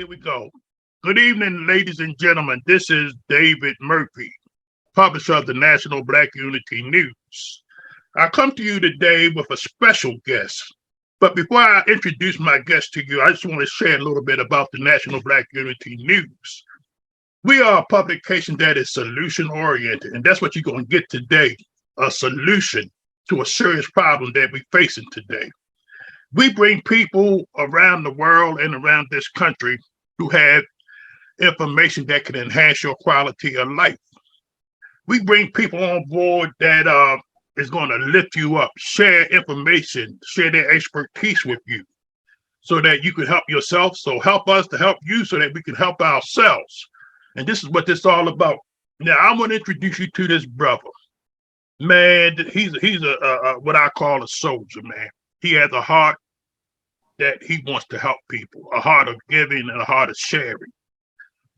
we go. Good evening, ladies and gentlemen. This is David Murphy, publisher of the National Black Unity News. I come to you today with a special guest. But before I introduce my guest to you, I just want to share a little bit about the National Black Unity News. We are a publication that is solution oriented, and that's what you're going to get today, a solution to a serious problem that we're facing today. We bring people around the world and around this country who have information that can enhance your quality of life. We bring people on board that is going to lift you up, share information, share their expertise with you so that you can help yourself. So help us to help you so that we can help ourselves. And this is what this is all about. Now, I'm going to introduce you to this brother. Man, he's a what I call a soldier, man. He has a heart that he wants to help people, a heart of giving and a heart of sharing.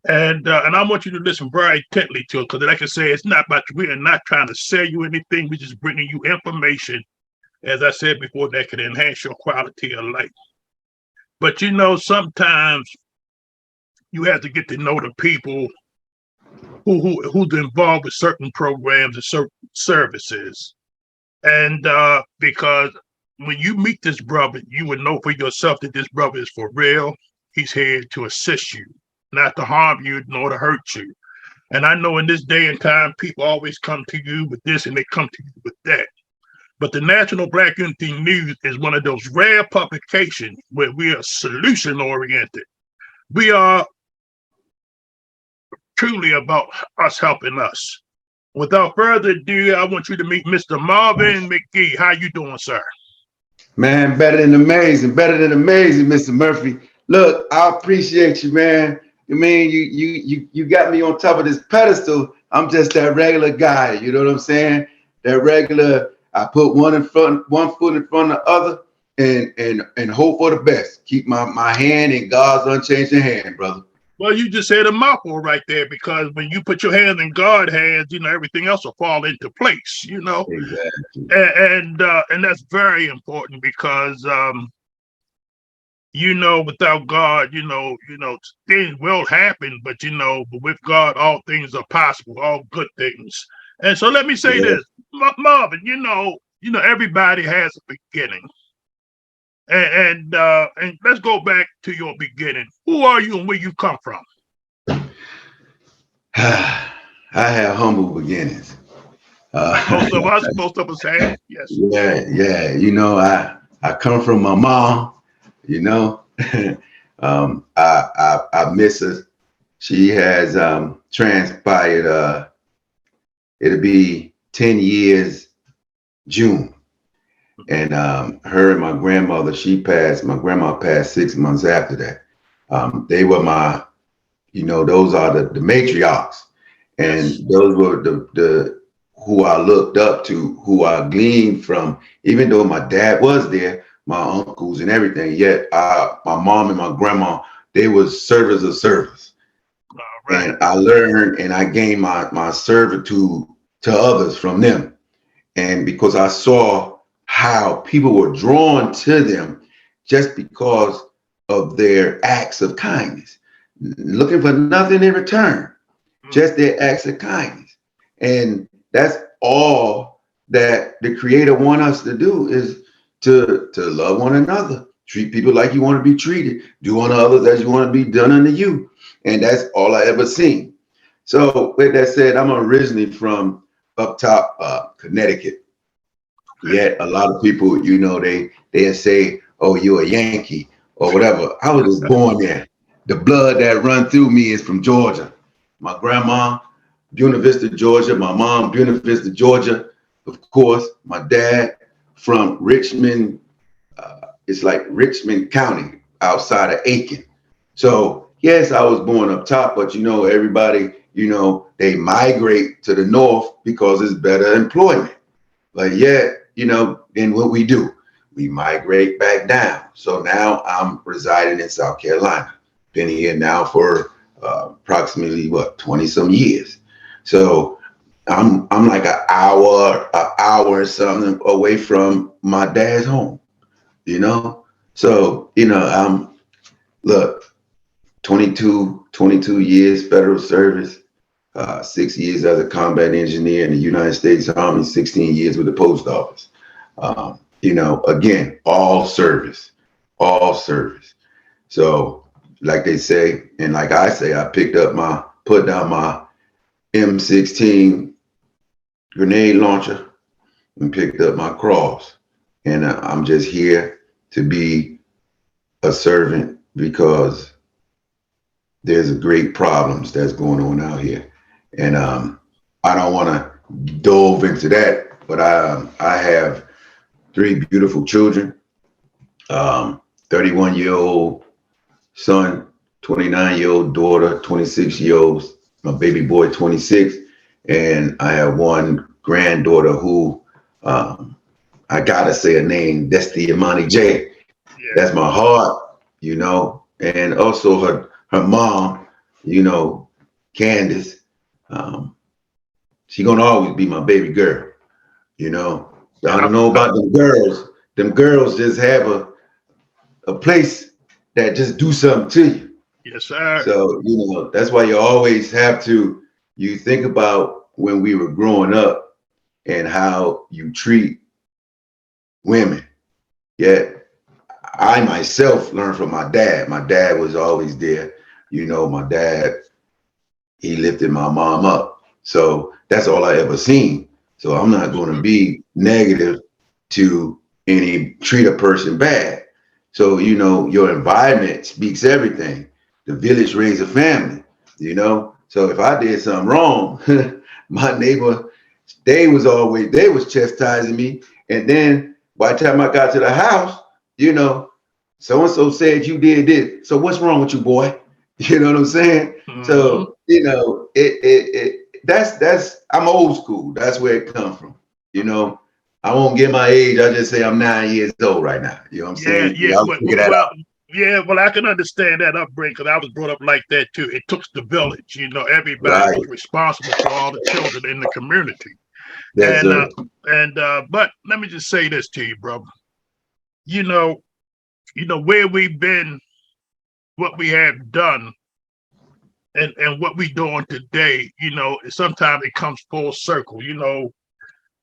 And I want you to listen very intently to it, because like I say, it's not about, we are not trying to sell you anything. We're just bringing you information, as I said before, that can enhance your quality of life. But sometimes you have to get to know the people who's involved with certain programs and certain services. And because when you meet this brother, you would know for yourself that this brother is for real. He's here to assist you, not to harm you, nor to hurt you. And I know in this day and time, people always come to you with this and they come to you with that. But the National Black Unity News is one of those rare publications where we are solution oriented. We are truly about us helping us. Without further ado, I want you to meet Mr. Marvin McGhee. How you doing, sir? Man, better than amazing, Mr. Murphy. Look, I appreciate you, man. I mean, you got me on top of this pedestal. I'm just that regular guy. You know what I'm saying? That regular. I put one foot in front of the other, and hope for the best. Keep my hand in God's unchanging hand, brother. Well, you just said a mouthful right there, because when you put your hand in God's hands, everything else will fall into place. Exactly. And that's very important because without God, things will happen, but with God, all things are possible, all good things. And so let me say this, Marvin, everybody has a beginning. And let's go back to your beginning. Who are you and where you come from? I have humble beginnings. Most of us have, yes. Yeah. I come from my mom. I miss her. She has transpired. It'll be 10 years June. And her and my grandmother, my grandma passed 6 months after that. They were my, those are the matriarchs. And those were the who I looked up to, who I gleaned from, even though my dad was there, my uncles and everything, yet my mom and my grandma, they were servers of service. Right. And I learned and I gained my servitude to others from them. And because I saw how people were drawn to them just because of their acts of kindness, looking for nothing in return, just their acts of kindness. And that's all that the Creator wants us to do, is to love one another, treat people like you want to be treated, do unto others as you want to be done unto you. And that's all I ever seen. So with that said, I'm originally from up top, Connecticut. Yet a lot of people, they say, oh, you're a Yankee or whatever. I was just born there. The blood that run through me is from Georgia. My grandma, Buena Vista, Georgia. My mom, Buena Vista, Georgia. Of course, my dad from Richmond. It's like Richmond County outside of Aiken. So yes, I was born up top, but everybody, they migrate to the north because it's better employment. But yet, then what we do, we migrate back down. So now I'm residing in South Carolina. Been here now for approximately 20 some years. So I'm like an hour or something away from my dad's home. So look, 22 years federal service, 6 years as a combat engineer in the United States Army, 16 years with the post office. Again, all service, all service. So, like they say, and like I say, I put down my M16 grenade launcher and picked up my cross. And I'm just here to be a servant because there's great problems that's going on out here. And I don't want to dove into that, but I have three beautiful children, 31-year-old son, 29-year-old daughter, 26-year-old, my baby boy, 26. And I have one granddaughter who, I gotta say a name, that's the Imani J. Yeah. That's my heart, and also her mom, Candace. She gonna always be my baby girl, I don't know about them girls. Them girls just have a place that just do something to you. Yes, sir. So, that's why you think about when we were growing up and how you treat women. Yet I myself learned from my dad. My dad was always there. My dad, he lifted my mom up. So that's all I ever seen. So I'm not going to be negative to treat a person bad. So, your environment speaks everything. The village raised a family, So if I did something wrong, my neighbor, they was chastising me. And then by the time I got to the house, so-and-so said you did this. So what's wrong with you, boy? You know what I'm saying? Mm-hmm. So, that's I'm old school. That's where it comes from. I won't get my age. I just say I'm 9 years old right now. You know what I'm saying? Yeah. Y'all figure that out. Well, I can understand that upbringing because I was brought up like that too. It took the village. Everybody was responsible for all the children in the community. Yes, sir. But let me just say this to you, brother. Where we've been, what we have done, and what we doing today. Sometimes it comes full circle.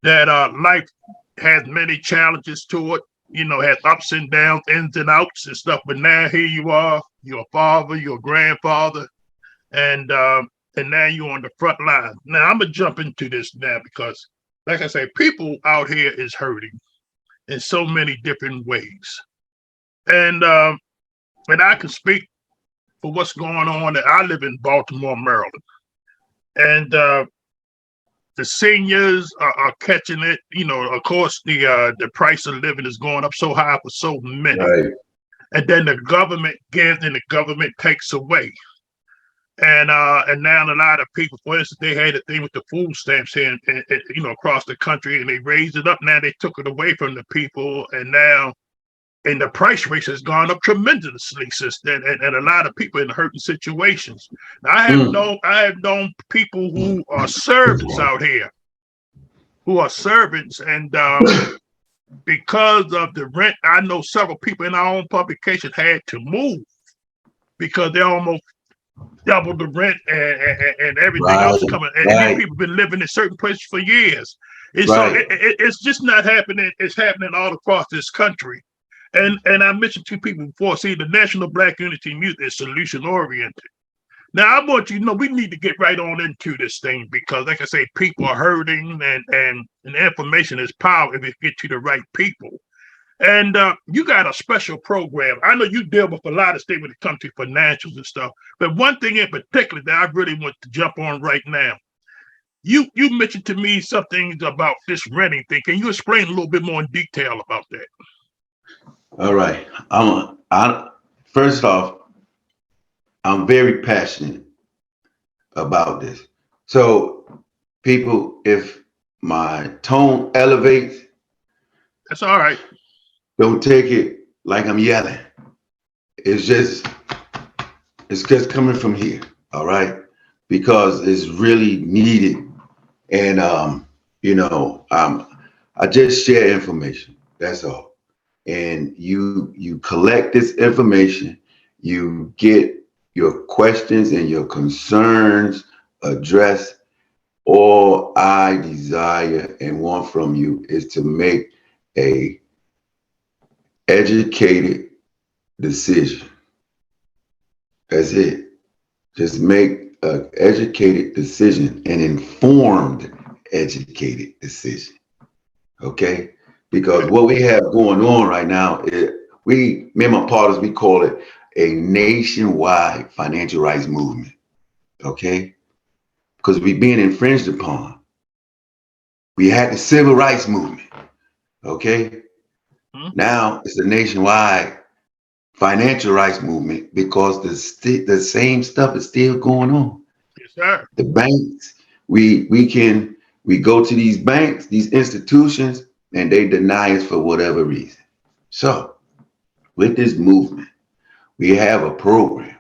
That life has many challenges to it. Has ups and downs, ins and outs and stuff. But now here you are, you're a father, you're a grandfather, and now you're on the front line. Now I'm gonna jump into this now because, like I say, people out here is hurting in so many different ways, and I can speak for what's going on. I live in Baltimore, Maryland, and the seniors are catching it. Of course, the price of living is going up so high for so many. Right. And then the government gives and the government takes away. And now a lot of people, for instance, they had a thing with the food stamps here, across the country, and they raised it up. Now they took it away from the people, and the price raise has gone up tremendously since then, and a lot of people in hurting situations. Now, I have known people who are servants out here, and because of the rent, I know several people in our own publication had to move because they almost doubled the rent and everything else coming. And these people been living in certain places for years. And so it's just not happening. It's happening all across this country. And I mentioned to people before, see, the National Black Unity Movement is solution oriented. Now I want you to know we need to get right on into this thing because, like I say, people are hurting and information is power if it gets to the right people. And you got a special program. I know you deal with a lot of stuff when it comes to financials and stuff, but one thing in particular that I really want to jump on right now, you mentioned to me some things about this renting thing. Can you explain a little bit more in detail about that? All right. First off, I'm very passionate about this. So, people, if my tone elevates, that's all right. Don't take it like I'm yelling. It's just coming from here. All right, because it's really needed, and I just share information. That's all. And you collect this information, you get your questions and your concerns addressed. All I desire and want from you is to make a educated decision. That's it. Just make an educated decision, an informed, educated decision. Okay? Because what we have going on right now is me and my partners, we call it a nationwide financial rights movement. Okay? Because we're being infringed upon. We had the civil rights movement. Okay? Mhm. Now it's a nationwide financial rights movement because the same stuff is still going on. Yes, sir. The banks, we go to these banks, these institutions, and they deny us for whatever reason. So with this movement, we have a program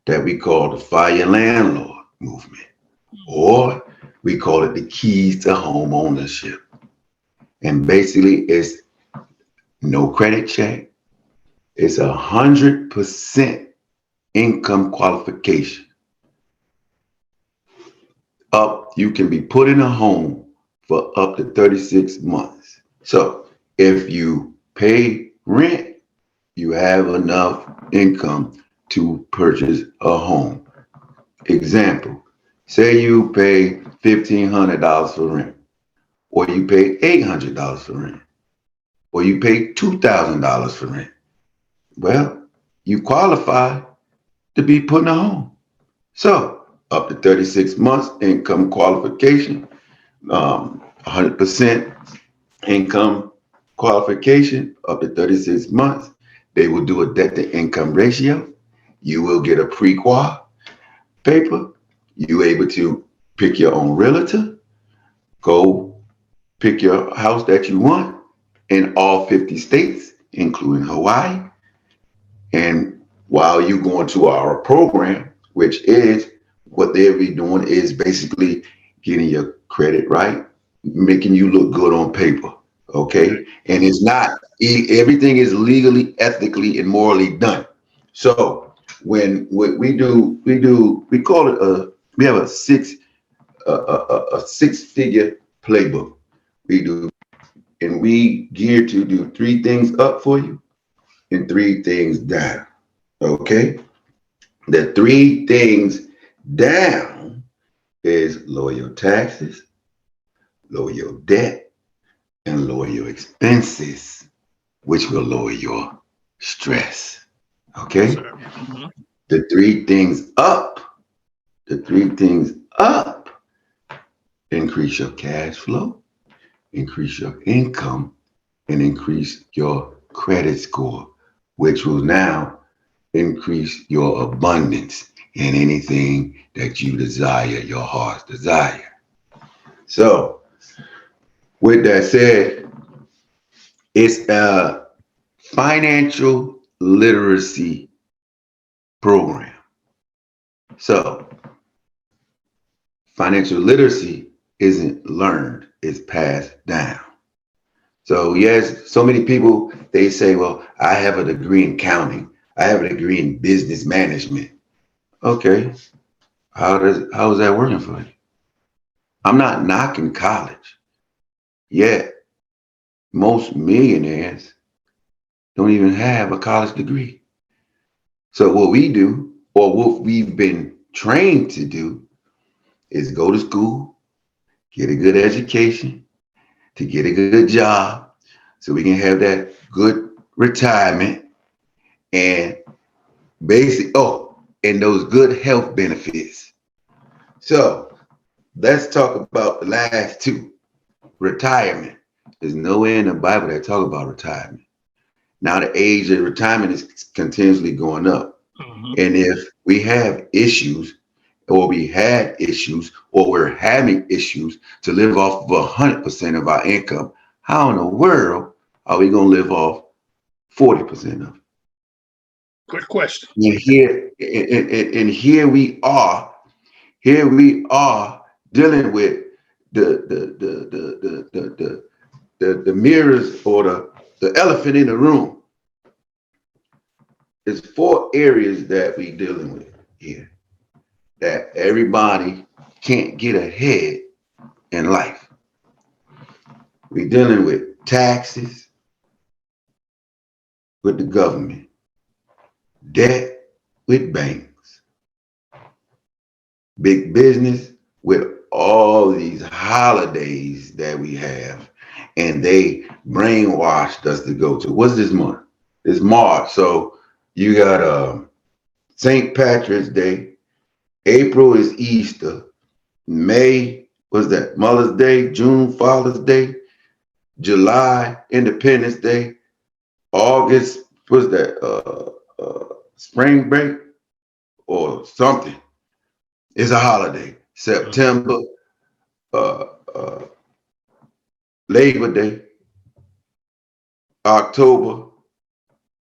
that we call the Fire Landlord Movement, or we call it the Keys to Home Ownership. And basically, it's no credit check. It's 100% income qualification. You can be put in a home for up to 36 months. So if you pay rent, you have enough income to purchase a home. Example, say you pay $1,500 for rent, or you pay $800 for rent, or you pay $2,000 for rent. Well, you qualify to be put in a home. So up to 36 months income qualification, 100% income qualification up to 36 months. They will do a debt to income ratio. You will get a pre-qual paper. You able to pick your own realtor, go pick your house that you want in all 50 states, including Hawaii. And while you going to our program, which is what they'll be doing is basically getting your credit right, making you look good on paper. Okay. Okay. And it's not, everything is legally, ethically, and morally done. So when we call it we have a 6-figure playbook. We do, and we gear to do 3 things up for you and 3 things down. Okay. The 3 things down is lower your taxes, lower your debt, and lower your expenses, which will lower your stress. Yes, Okay. sir. Hmm. The 3 things up increase your cash flow, increase your income, and increase your credit score, which will now increase your abundance in anything that you desire, your heart's desire. So, with that said, it's a financial literacy program. So, financial literacy isn't learned, it's passed down. So, yes, so many people they say, well, I have a degree in accounting, I have a degree in business management. Okay, how is that working for you? I'm not knocking college, yet most millionaires don't even have a college degree. So what we do, or what we've been trained to do, is go to school, get a good education, to get a good job, so we can have that good retirement and and those good health benefits. So let's talk about the last two, retirement. There's nowhere in the Bible that talk about retirement. Now the age of retirement is continuously going up. Hmm. And if we have issues, or we had issues, or we're having issues to live off of 100% of our income, how in the world are we going to live off 40% of it? Good question. Here we are dealing with the mirrors, or the elephant in the room. It's 4 areas that we dealing with. here that everybody can't get ahead in life. We're dealing with taxes with the government, debt with banks, big business with all these holidays that we have, and they brainwashed us to go to. What's this month? It's March. So you got St. Patrick's Day. April is Easter. May was that Mother's Day. June Father's Day. July Independence Day. August was that spring break or something. It's a holiday. September, uh, uh, Labor Day. October,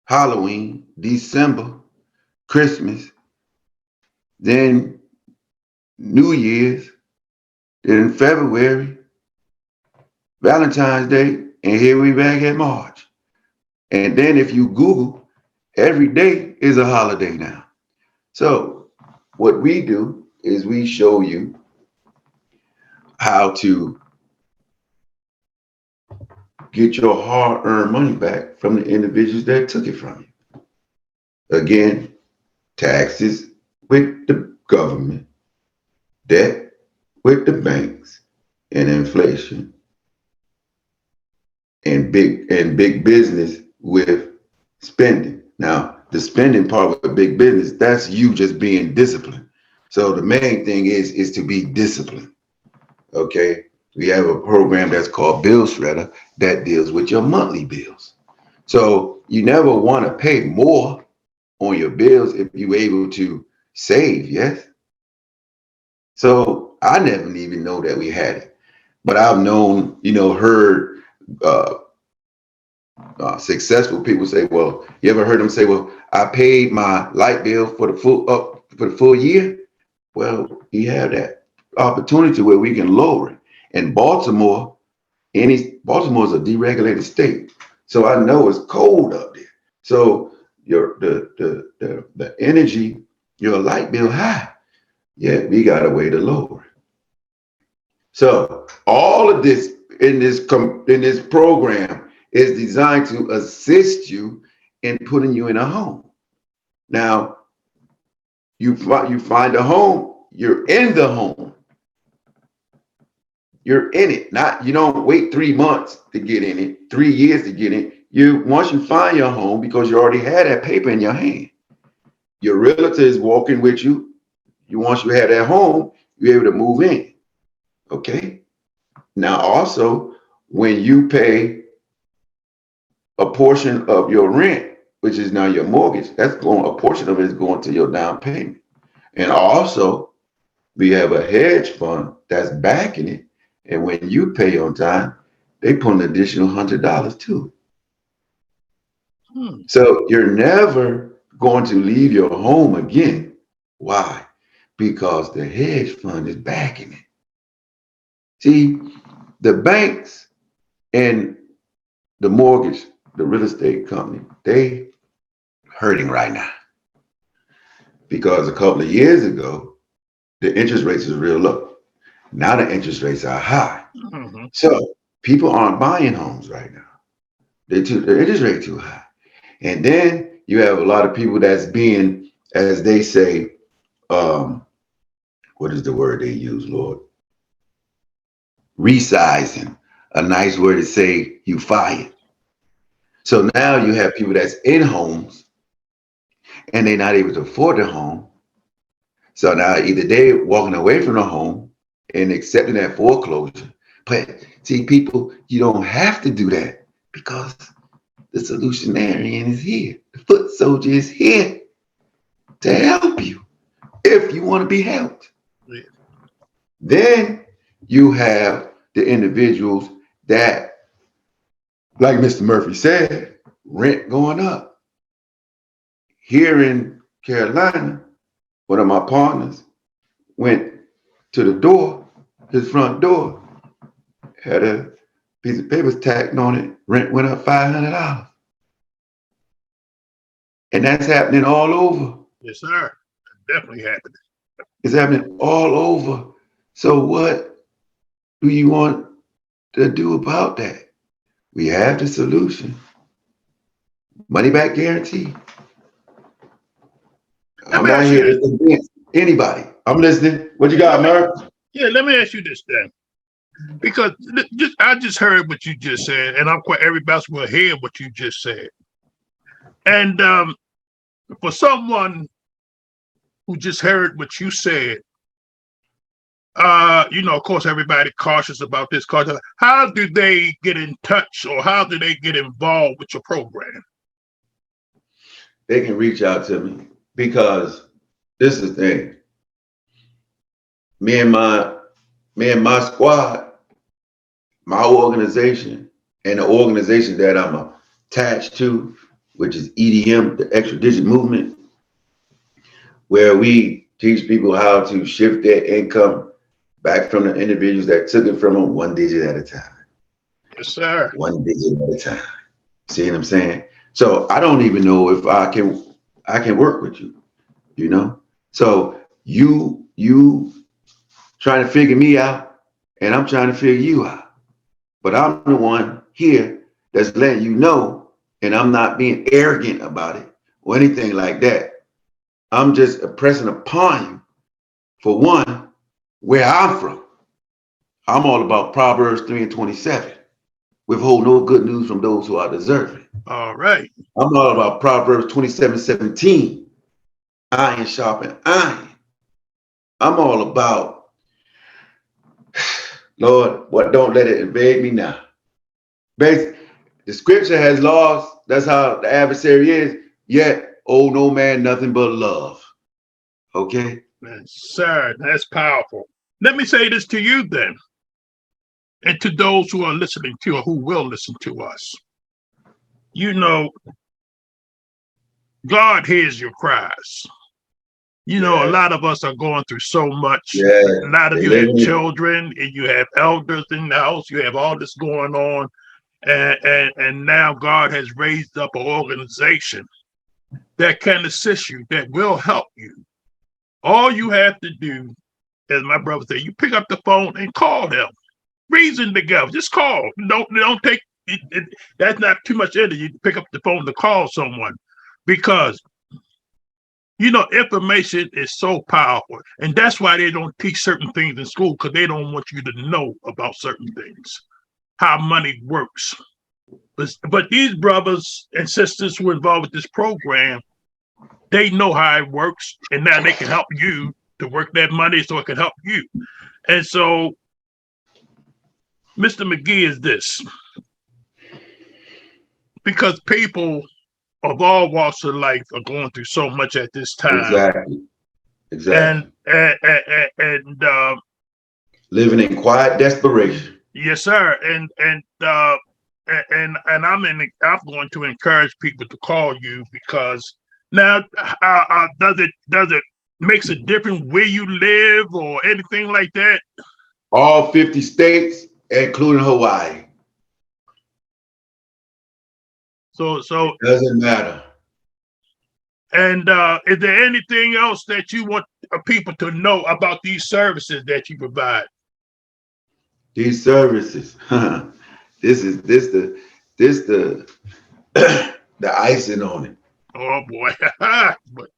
Halloween. December, Christmas. Then New Year's. Then in February, Valentine's Day, and here we back at March. And then if you Google, every day is a holiday now. So what we do is we show you how to get your hard-earned money back from the individuals that took it from you. Again, taxes with the government, debt with the banks, and inflation, and big business with spending. Now, the spending part with big business, that's you just being disciplined. So the main thing is to be disciplined. Okay. We have a program that's called Bill Shredder that deals with your monthly bills. So you never want to pay more on your bills if you're able to save, yes? So I never even know that we had it. But I've known, heard uh, successful people say, well, you ever heard them say, well, I paid my light bill for the full year? Well, you have that opportunity where we can lower it. And Baltimore is a deregulated state. So I know it's cold up there. So the energy, your light bill high. Yeah, we got a way to lower it. So all of this in this program is designed to assist you in putting you in a home. Now, you find a home, you're in the home. You're in it. You don't wait 3 months to get in it, 3 years to get in. Once you find your home, because you already had that paper in your hand, your realtor is walking with you. Once you have that home, you're able to move in. Okay. Now, also, when you pay a portion of your rent, which is now your mortgage, a portion of it is going to your down payment. And also, we have a hedge fund that's backing it. And when you pay on time, they put an additional $100 to it. So you're never going to leave your home again. Why? Because the hedge fund is backing it. See, the banks and the mortgage, the real estate company, they hurting right now. Because a couple of years ago, the interest rates was real low. Now the interest rates are high. Mm-hmm. So people aren't buying homes right now. The interest rate too high. And then you have a lot of people that's being, as they say, what is the word they use, Lord? Resizing. A nice word to say you fired. So now you have people that's in homes and they're not able to afford a home. So now either they're walking away from the home and accepting that foreclosure. But see, people, you don't have to do that because the solutionarian is here. The foot soldier is here to help you if you want to be helped. Yeah. Then you have the individuals that, like Mr. Murphy said, rent going up. Here in Carolina, one of my partners went to the door, his front door, had a piece of paper tacked on it. Rent went up $500. And that's happening all over. Yes, sir. Definitely happening. It's happening all over. So what do you want to do about that? We have the solution. Money back guarantee. Let I'm me not ask you here this. to convince anybody. I'm listening. What you Yeah, got, Marv? let me ask you this then. Because I just heard what you just said, and I'm quite everybody else will hear what you just said. And for someone who just heard what you said, of course, everybody cautious about this. Cautious. How do they get in touch, or how do they get involved with your program? They can reach out to me because this is the thing. Me and my squad, my organization, and the organization that I'm attached to, which is EDM, the Extradition Movement, where we teach people how to shift their income back from the individuals that took it from them one digit at a time. Yes, sir. One digit at a time. See what I'm saying? So I don't even know if I can work with you, you know? So you trying to figure me out and I'm trying to figure you out. But I'm the one here that's letting you know, and I'm not being arrogant about it or anything like that. I'm just impressing upon you, for one, where I'm from. I'm all about Proverbs 3 and 27. Withhold no good news from those who are deserving. All right. I'm all about Proverbs 27:17. Iron sharpen iron. I'm all about, Lord, what don't let it invade me now. Basically, the scripture has laws. That's how the adversary is. Yet, owe no man nothing but love. Okay? Sir, that's powerful. Let me say this to you then, and to those who are listening to or who will listen to us. You know, God hears your cries. A Yes. lot of us are going through so much. Yes. A lot of you have Believe me. children, and you have elders in the house. You have all this going on, and now God has raised up an organization that can assist you, that will help you. All you have to do, as my brother said, you pick up the phone and call them. Reason together. Just call. Don't take it. That's not too much energy. You pick up the phone to call someone, because information is so powerful, and that's why they don't teach certain things in school, because they don't want you to know about certain things, how money works. But these brothers and sisters who are involved with this program, they know how it works, and now they can help you to work that money so it can help you. And so, Mr. McGhee, is this because people of all walks of life are going through so much at this time, Exactly. and Exactly. and Living in quiet desperation. yes, sir, and I'm going to encourage people to call you, because now, does it makes a difference where you live or anything like that? All 50 states, including Hawaii. So, It doesn't matter. and is there anything else that you want people to know about these services that you provide? These services. This the the icing on it. Oh boy. But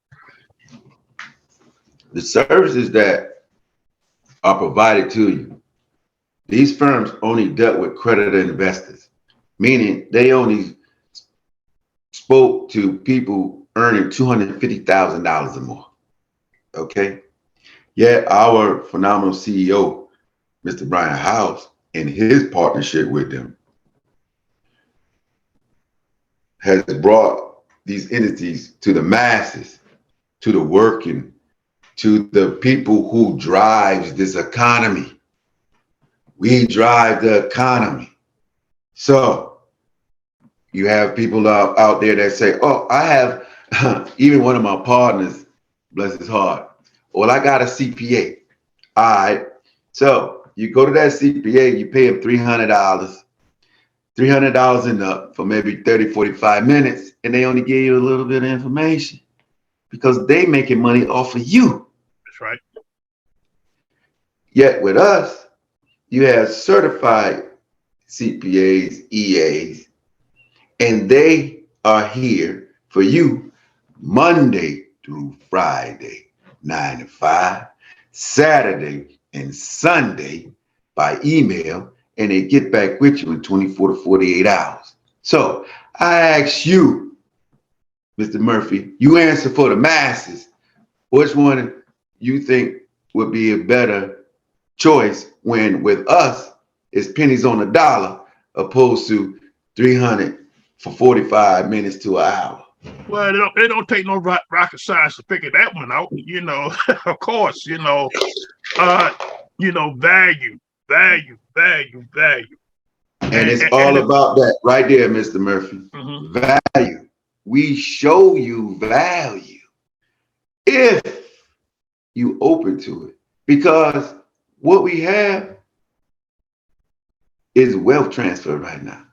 The services that are provided to you. These firms only dealt with creditor investors, meaning they only spoke to people earning $250,000 or more. Okay. Yet our phenomenal CEO, Mr. Brian House, in his partnership with them, has brought these entities to the masses, to the working, to the people who drives this economy. We drive the economy. So you have people out there that say, oh, I have, even one of my partners, bless his heart, well, I got a CPA. All right. So you go to that CPA, you pay him $300 and up for maybe 30, 45 minutes, and they only give you a little bit of information. because they making money off of you. That's right. Yet with us, you have certified CPAs, EAs, and they are here for you Monday through Friday, 9 to 5, Saturday and Sunday by email, and they get back with you in 24 to 48 hours. So I ask you, Mr. Murphy, you answer for the masses. Which one you think would be a better choice when with us it's pennies on the dollar opposed to 300 for 45 minutes to an hour? Well, it don't take no rocket science to figure that one out. Of course, uh, value, value, value, value. And it's all about that right there, Mr. Murphy. Value. We show you value if you open to it. Because what we have is wealth transfer right now.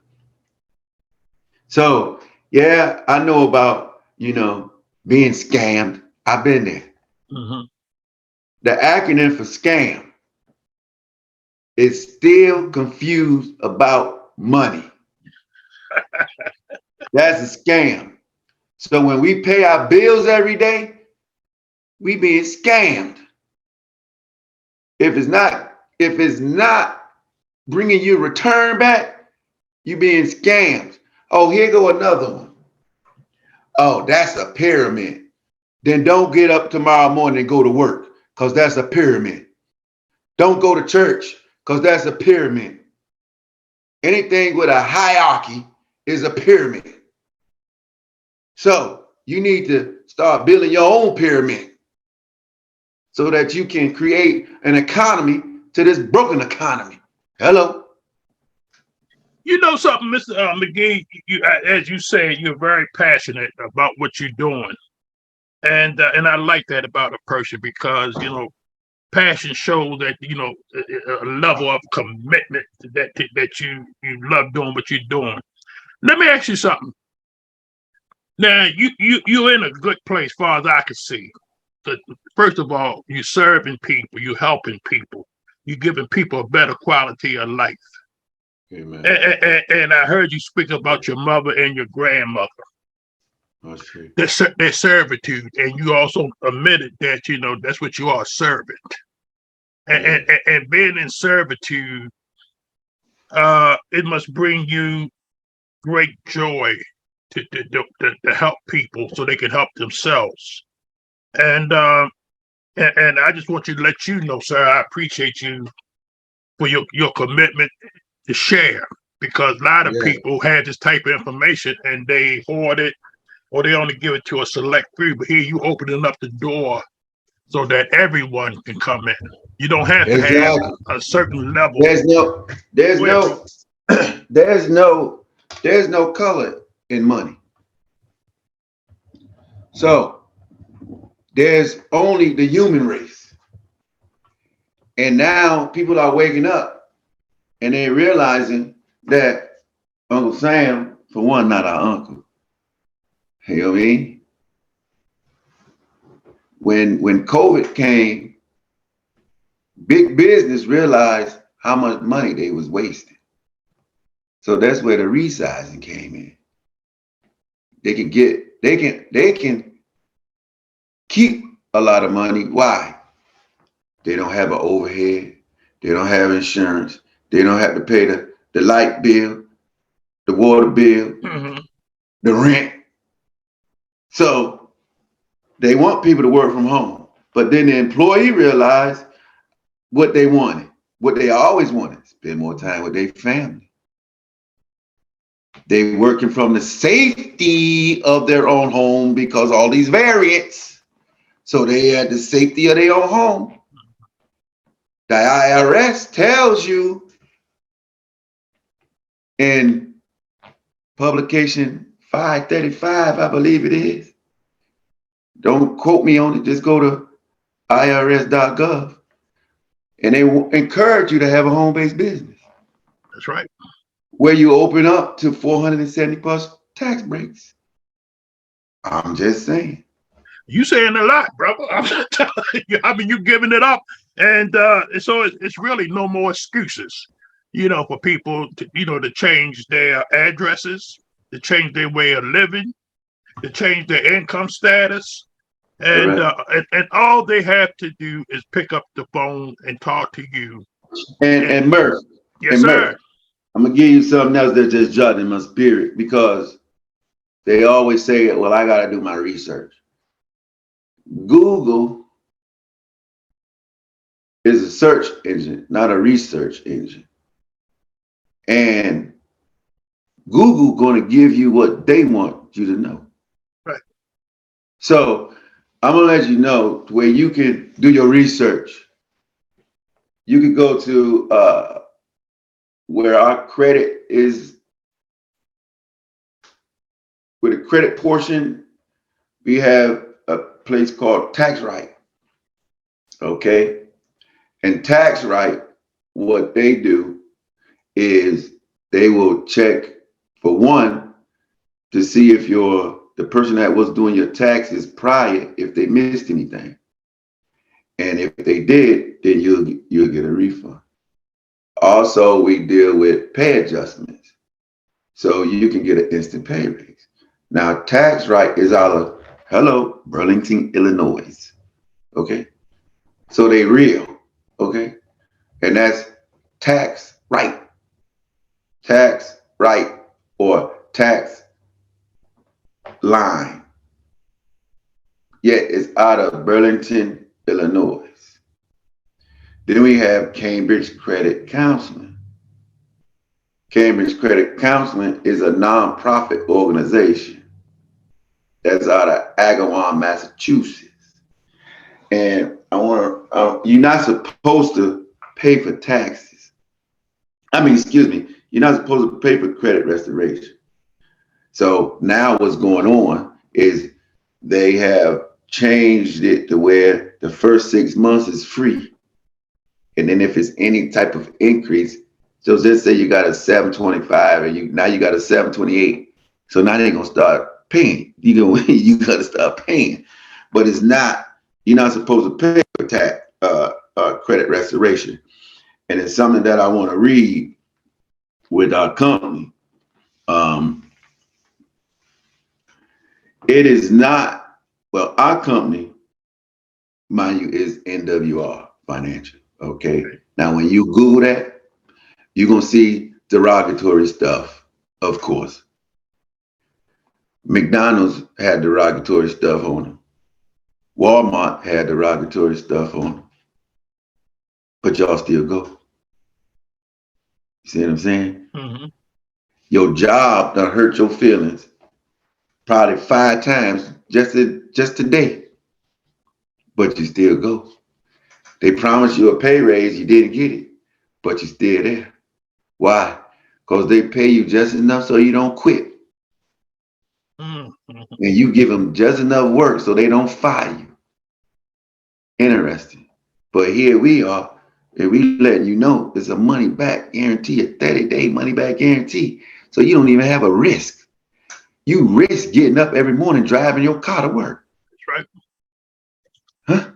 So, yeah, I know about, being scammed. I've been there. The acronym for scam is still confused about money. That's a scam. So when we pay our bills every day, we being scammed. If it's not bringing you return back, you being scammed. Oh, here go another one. Oh, that's a pyramid. Then don't get up tomorrow morning and go to work because that's a pyramid. Don't go to church because that's a pyramid. Anything with a hierarchy is a pyramid. So you need to start building your own pyramid so that you can create an economy to this broken economy. Hello. You know something, Mr. McGhee, as you say, you're very passionate about what you're doing. And I like that about a person because, passion shows that, a level of commitment that you love doing what you're doing. Let me ask you something. Now, you're in a good place, as far as I can see. First of all, you're serving people, you're helping people, you're giving people a better quality of life. Amen. And I heard you speak about your mother and your grandmother. Their servitude, and you also admitted that that's what you are, a servant. And being in servitude, it must bring you great joy to help people so they can help themselves. And I just want you to let you know, sir, I appreciate you for your commitment to share, because a lot of people have this type of information and they hoard it or they only give it to a select few. But here you opening up the door so that everyone can come in. You don't have to have a certain level. There's no color in money. So there's only the human race. And now people are waking up and they're realizing that Uncle Sam, for one, not our uncle. You know what I mean? When COVID came, big business realized how much money they was wasting. So that's where the resizing came in. They can keep a lot of money. Why? They don't have an overhead. They don't have insurance. They don't have to pay the light bill, the water bill, the rent. So they want people to work from home. But then the employee realized what they wanted, what they always wanted, spend more time with their family. They working from the safety of their own home because all these variants. So they had the safety of their own home. The IRS tells you in publication 535, I believe it is. Don't quote me on it. Just go to irs.gov. And they encourage you to have a home-based business. That's right. Where you open up to 470 plus tax breaks. I'm just saying. You saying a lot, brother. I'm not telling you. I mean, you giving it up, and so it's really no more excuses, for people to change their addresses, to change their way of living, to change their income status, All and right. uh, and all they have to do is pick up the phone and talk to you. And And and Murph, yes, and Murph, sir. I'm gonna give you something else that just jumped in my spirit because they always say, "Well, I gotta do my research." Google is a search engine, not a research engine, and Google going to give you what they want you to know. Right. So I'm gonna let you know where you can do your research. You can go to where our credit is, with the credit portion. We have a place called Tax Right. Okay, and Tax Right, what they do is they will check for one to see if the person that was doing your taxes prior, if they missed anything. And if they did, then you'll get a refund. Also, we deal with pay adjustments. So you can get an instant pay raise. Now, Tax Right is out of Burlington, Illinois. Okay. So they real. Okay. And that's Tax Right. Tax Right or Tax Line. Yet it's out of Burlington, Illinois. Then we have Cambridge Credit Counseling. Cambridge Credit Counseling is a nonprofit organization that's out of Agawam, Massachusetts. And you're not supposed to pay for taxes. Excuse me, you're not supposed to pay for credit restoration. So now what's going on is they have changed it to where the first 6 months is free. And then if it's any type of increase, so just say you got a 725 and now you got a 728. So now they're gonna start paying. You gotta start paying. But you're not supposed to pay for credit restoration. And it's something that I want to read with our company. It is not, well, our company, mind you, is NWR Financial. Okay. Now when you Google that, you're gonna see derogatory stuff, of course. McDonald's had derogatory stuff on them. Walmart had derogatory stuff on them. But y'all still go. You see what I'm saying? Mm-hmm. Your job done hurt your feelings probably 5 times just today. But you still go. They promised you a pay raise, you didn't get it, but you're still there. Why? Because they pay you just enough so you don't quit. Mm-hmm. And you give them just enough work so they don't fire you. Interesting. But here we are, and we letting you know it's a money back guarantee, a 30-day money back guarantee. So you don't even have a risk. You risk getting up every morning driving your car to work. That's right. Huh?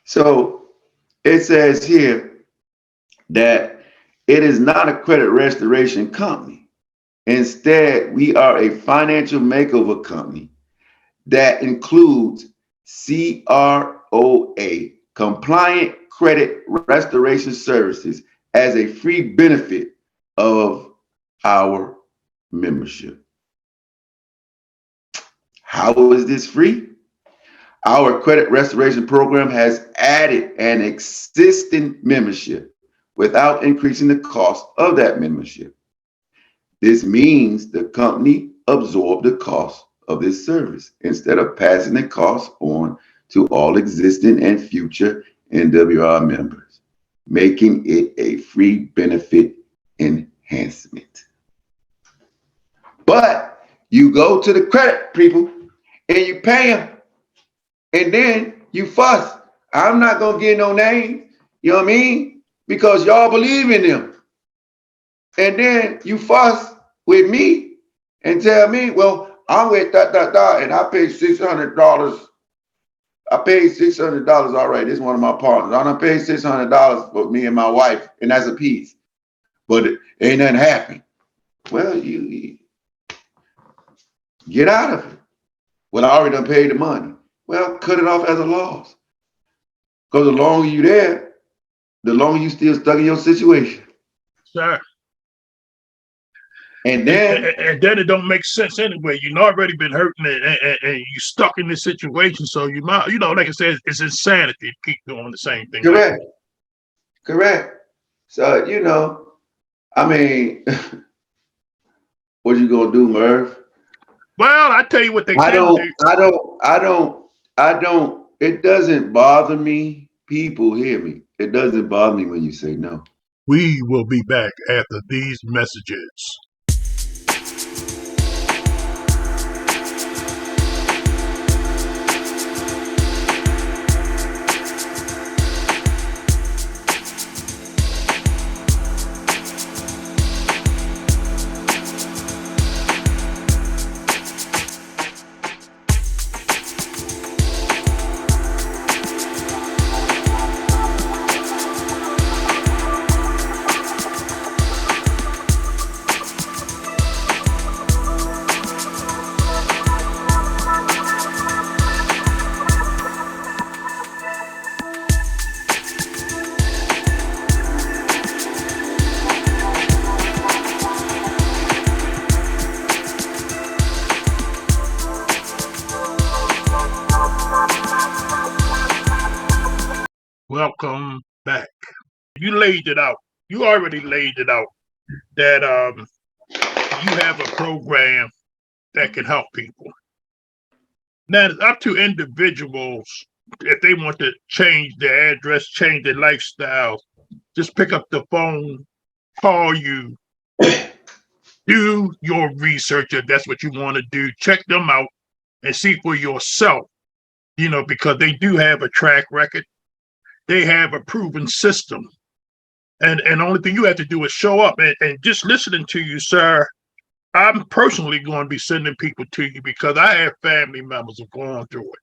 So it says here that it is not a credit restoration company. Instead, we are a financial makeover company that includes CROA, compliant credit restoration services, as a free benefit of our membership. How is this free? Our credit restoration program has added an existing membership without increasing the cost of that membership. This means the company absorbed the cost of this service instead of passing the cost on to all existing and future NWR members, making it a free benefit enhancement. But you go to the credit people and you pay them, and then you fuss. I'm not gonna get no names, you know what I mean? Because y'all believe in them. And then you fuss with me and tell me, well, I'm with and I paid $600. I paid $600. All right, this is one of my partners. I done paid $600 for me and my wife, and that's a piece. But ain't nothing happened. Well, you get out of it. Well, I already done paid the money. Well, cut it off as a loss. Because the longer you there, the longer you still stuck in your situation. Sir. And then it don't make sense anyway. You've already been hurting and you stuck in this situation. So you might, like I said, it's insanity to keep doing the same thing. Correct. Correct. So, I mean, what you gonna do, Merv? Well, I tell you what they I can do. don't, it doesn't bother me. People hear me. It doesn't bother me when you say no. We will be back after these messages. Welcome back. You laid it out. You already laid it out that you have a program that can help people. Now it's up to individuals if they want to change their address, change their lifestyle. Just pick up the phone, call you, do your research if that's what you want to do. Check them out and see for yourself. Because they do have a track record. They have a proven system. And the only thing you have to do is show up. And just listening to you, sir, I'm personally going to be sending people to you because I have family members who are going through it.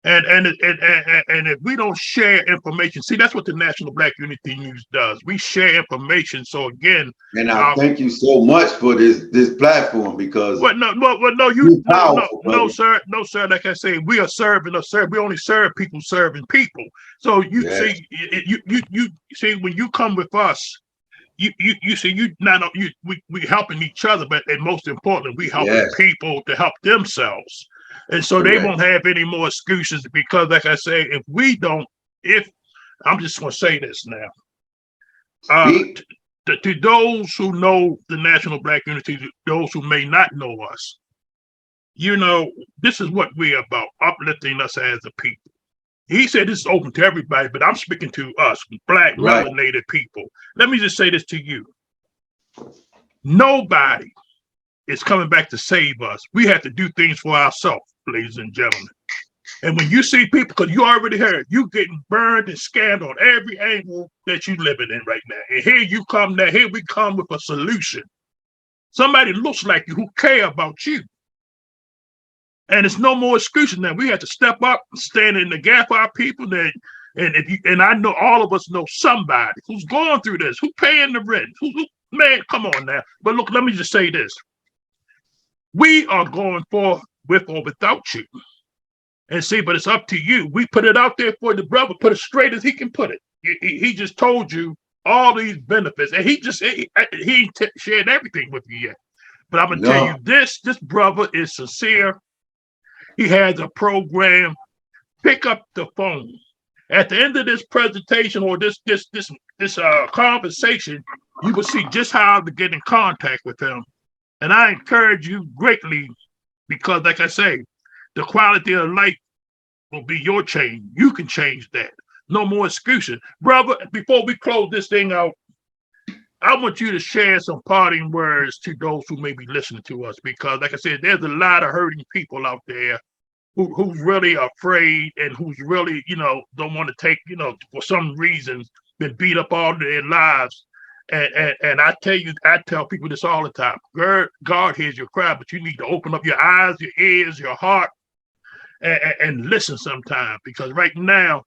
And if we don't share information, see, that's what the National Black Unity News does. We share information. So again, and I thank you so much for this platform because no, sir. Like I say, we are serving us, sir. We only serve people serving people. So you see, you see when you come with us, you see we helping each other, but and most importantly, we helping people to help themselves. And so they won't have any more excuses because, like I say, if I'm just going to say this now, to those who know the National Black Unity, those who may not know us, this is what we're about, uplifting us as a people. He said this is open to everybody, but I'm speaking to us, Black melanated people. Let me just say this to you. Nobody is coming back to save us. We have to do things for ourselves, ladies and gentlemen. And when you see people, because you already heard, you getting burned and scammed on every angle that you living in right now. And here we come with a solution. Somebody looks like you who care about you. And it's no more excuses now. We have to step up, stand in the gap for our people. And I know all of us know somebody who's going through this, who paying the rent. Man, come on now. But look, let me just say this. We are going for with or without you. And see, but it's up to you. We put it out there for the brother, put it straight as he can put it. He just told you all these benefits, and he shared everything with you yet. But I'm gonna tell you this brother is sincere. He has a program. Pick up the phone. At the end of this presentation or this conversation, you will see just how to get in contact with him. And I encourage you greatly because, like I say, the quality of life will be your change. You can change that. No more excuses. Brother, before we close this thing out, I want you to share some parting words to those who may be listening to us because, like I said, there's a lot of hurting people out there who's really afraid and who's really, don't want to take, for some reason, been beat up all their lives. And I tell you, I tell people this all the time. God hears your cry, but you need to open up your eyes, your ears, your heart, and listen sometime. Because right now,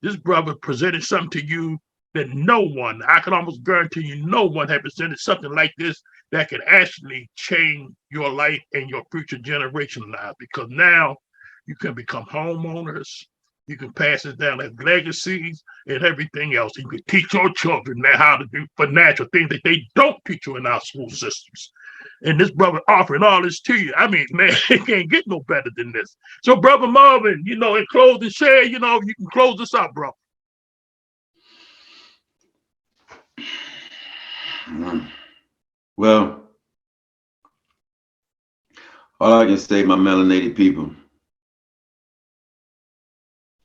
this brother presented something to you that no one, I can almost guarantee you, no one had presented something like this that could actually change your life and your future generation lives. Because now you can become homeowners, you can pass it down as legacies and everything else. You can teach your children now how to do financial things that they don't teach you in our school systems. And this brother offering all this to you. I mean, man, it can't get no better than this. So, Brother Marvin, in closing, share, you can close this out, bro. Well, all I can say, my melanated people,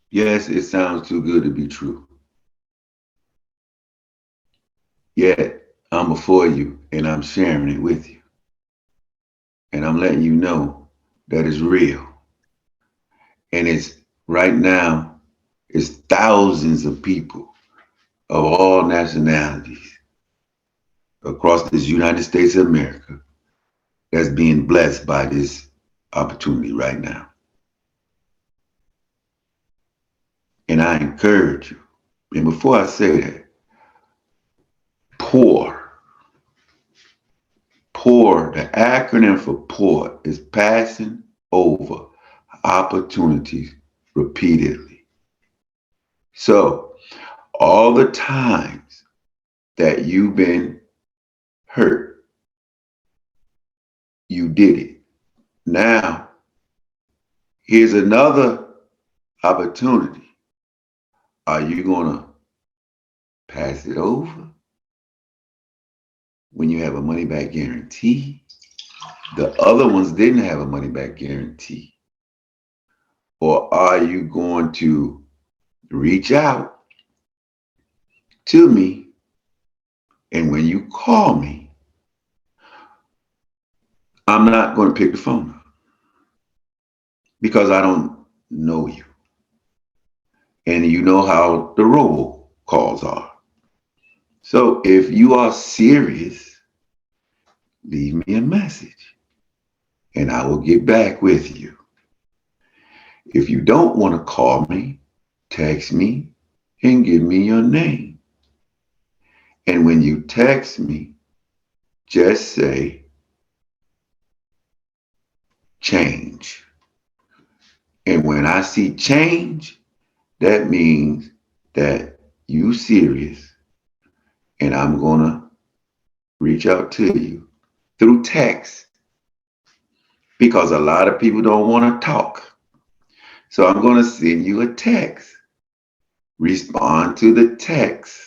yes, it sounds too good to be true. Yet, I'm before you and I'm sharing it with you. And I'm letting you know that it's real. And it's right now, it's thousands of people of all nationalities across this United States of America that's being blessed by this opportunity right now. And I encourage you, and before I say that, pour, the acronym for pour is passing over opportunities repeatedly. So all the times that you've been hurt, you did it. Now, here's another opportunity. Are you going to pass it over when you have a money back guarantee? The other ones didn't have a money back guarantee. Or are you going to reach out to me, and when you call me, I'm not going to pick the phone up because I don't know you. And you know how the robocalls are. So if you are serious, leave me a message and I will get back with you. If you don't want to call me, text me and give me your name. And when you text me, just say change. And when I see change, that means that you serious and I'm going to reach out to you through text because a lot of people don't want to talk. So I'm going to send you a text. Respond to the text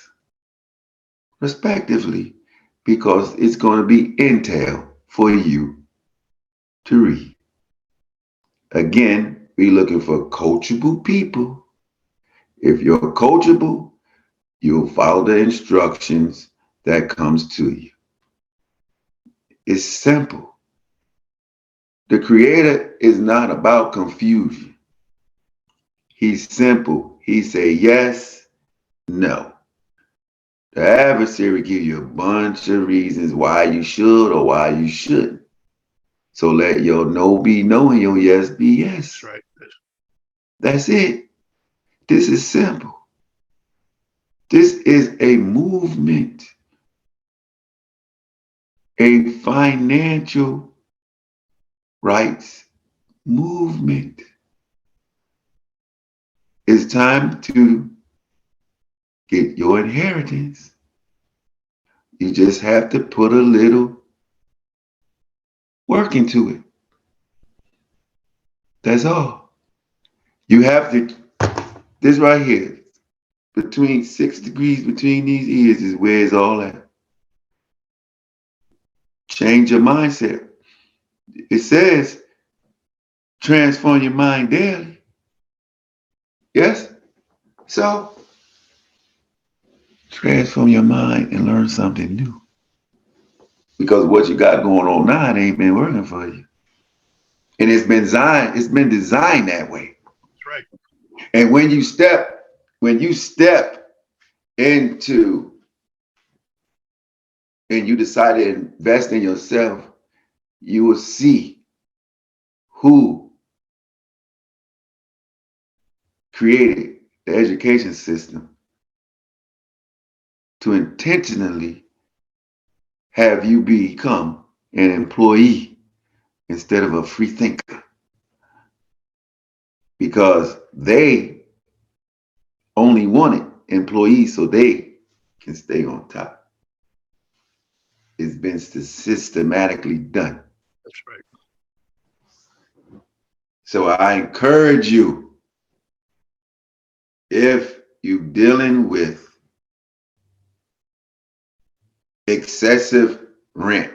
respectively because it's going to be intel for you to read. Again, we're looking for coachable people. If you're coachable, you'll follow the instructions that comes to you. It's simple. The creator is not about confusion. He's simple. He say yes, no. The adversary give you a bunch of reasons why you should or why you shouldn't. So let your no be no and your yes be yes. That's right. That's it. This is simple. This is a movement, a financial rights movement. It's time to get your inheritance. You just have to put a little work into it. That's all. You have to, this right here, between 6 degrees between these ears is where it's all at. Change your mindset. It says transform your mind daily. Yes? So transform your mind and learn something new. Because what you got going on now, it ain't been working for you. And it's been designed that way. That's right. And when you step into and you decide to invest in yourself, you will see who created the education system to intentionally have you become an employee instead of a free thinker, because they only wanted employees so they can stay on top. It's been systematically done. That's right. So I encourage you, if you're dealing with excessive rent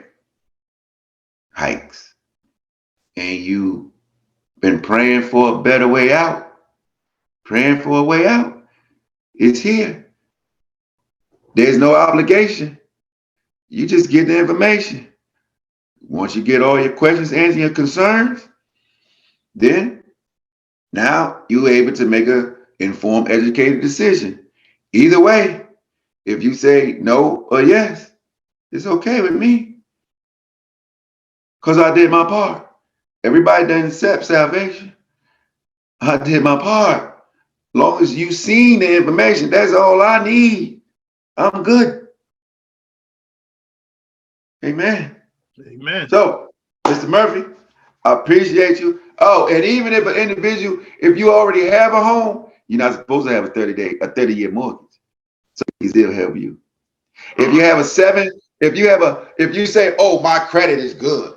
hikes and you've been praying for a better way out, praying for a way out, it's here. There's no obligation. You just get the information. Once you get all your questions answered, your concerns, then now you're able to make an informed, educated decision. Either way, if you say no or yes, it's okay with me because I did my part. Everybody doesn't accept salvation. I did my part. Long as you've seen the information, that's all I need. I'm good. Amen. Amen. So, Mr. Murphy, I appreciate you. Oh, and even if an individual, if you already have a home, you're not supposed to have a 30-year mortgage. So he still help you. If you have a 7, if you say, oh, my credit is good.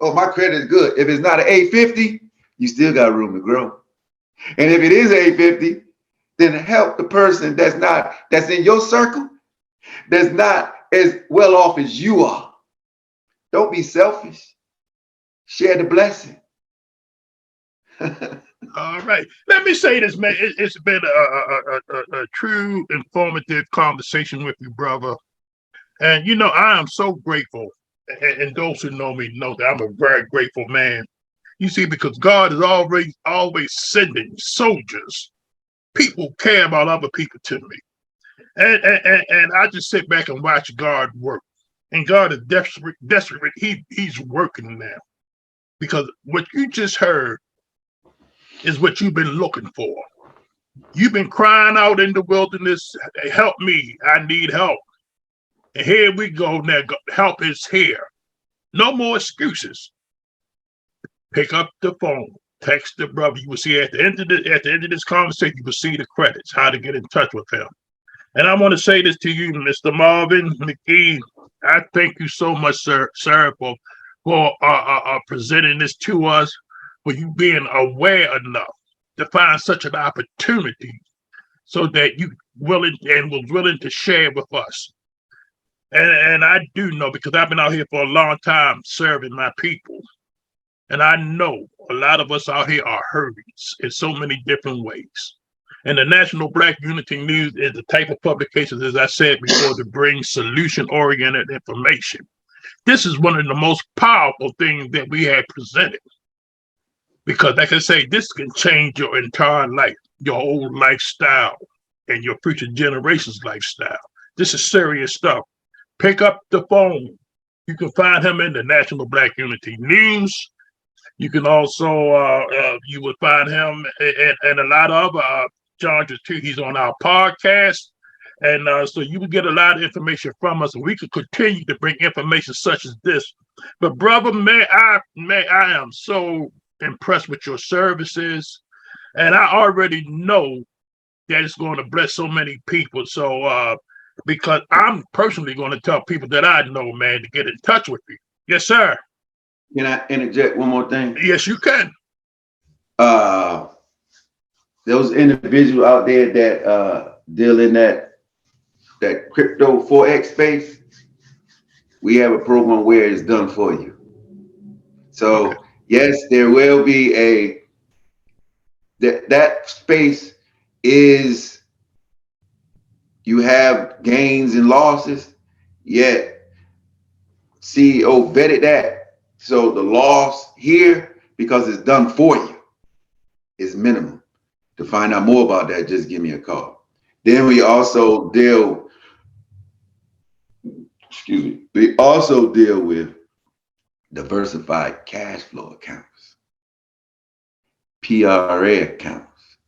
Oh, my credit is good. If it's not an 850, you still got room to grow. And if it is 850, then help the person that's in your circle, that's not as well off as you are. Don't be selfish. Share the blessing. All right. Let me say this, man. It's been a true informative conversation with you, brother. And you know, I am so grateful. And those who know me know that I'm a very grateful man. You see, because God is always sending soldiers. People care about other people to me. And I just sit back and watch God work. And God is desperate. He's working now. Because what you just heard is what you've been looking for. You've been crying out in the wilderness, help me, I need help. And here we go now, help is here. No more excuses. Pick up the phone, text the brother. You will see at the end of this conversation, you will see the credits, how to get in touch with him. And I want to say this to you, Mr. Marvin McGhee. I thank you so much, sir, for presenting this to us, for you being aware enough to find such an opportunity so that you was willing to share with us. And I do know, because I've been out here for a long time serving my people. And I know a lot of us out here are hurting in so many different ways. And the National Black Unity News is the type of publication, as I said before, to bring solution-oriented information. This is one of the most powerful things that we have presented. Because like I say, this can change your entire life, your whole lifestyle, and your future generation's lifestyle. This is serious stuff. Pick up the phone. You can find him in the National Black Unity News. You can also, you will find him and a lot of other charges too. He's on our podcast. And so you will get a lot of information from us, and we could continue to bring information such as this. But brother, I am so impressed with your services, and I already know that it's going to bless so many people. So because I'm personally going to tell people that I know, man, to get in touch with you. Yes, sir. Can I interject one more thing? Yes, you can. Those individuals out there that deal in that crypto forex space, we have a program where it's done for you. So okay. Yes, there will be that space is, you have gains and losses, yet CEO vetted that. So the loss here, because it's done for you, is minimum. To find out more about that, just give me a call. Then we also deal excuse me. We also deal with diversified cash flow accounts, PRA accounts,